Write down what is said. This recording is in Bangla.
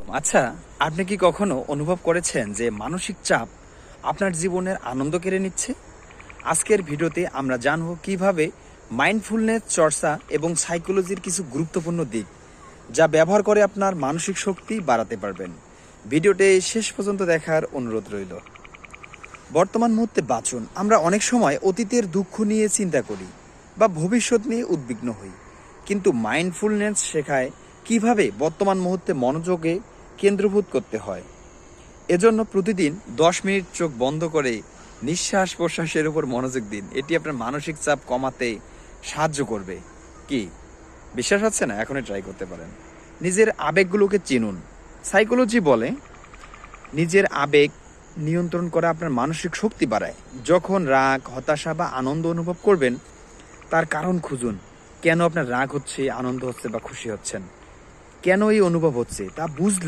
আচ্ছা, আপনি কি কখনো অনুভব করেছেন যে মানসিক চাপ আপনার জীবনের আনন্দ কেড়ে নিচ্ছে? আজকের ভিডিওতে আমরা জানব কিভাবে মাইন্ডফুলনেস চর্চা এবং সাইকোলজির কিছু গুরুত্বপূর্ণ দিক যা ব্যবহার করে আপনার মানসিক শক্তি বাড়াতে পারবেন। ভিডিওটি শেষ পর্যন্ত দেখার অনুরোধ রইল। বর্তমান মুহূর্তে বাঁচুন। আমরা অনেক সময় অতীতের দুঃখ নিয়ে চিন্তা করি বা ভবিষ্যৎ নিয়ে উদ্বিগ্ন হই, কিন্তু মাইন্ডফুলনেস শেখায় কিভাবে বর্তমান মুহূর্তে মনোযোগে কেন্দ্রীভূত করতে হয়। এজন্য প্রতিদিন 10 মিনিট চোখ বন্ধ করে নিঃশ্বাস প্রশ্বাসের উপর মনোযোগ দিন। এটি আপনার মানসিক চাপ কমাতে সাহায্য করবে। কি বিশ্বাস হচ্ছে না? এখনই ট্রাই করতে পারেন। নিজের আবেগগুলোকে চিনুন। সাইকোলজি বলে নিজের আবেগ নিয়ন্ত্রণ করা আপনার মানসিক শক্তি বাড়ায়। যখন রাগ, হতাশা বা আনন্দ অনুভব করবেন, তার কারণ খুঁজুন। কেন আপনার রাগ হচ্ছে, আনন্দ হচ্ছে বা খুশি হচ্ছেন, কেন এই অনুভব হচ্ছে তা বুঝলে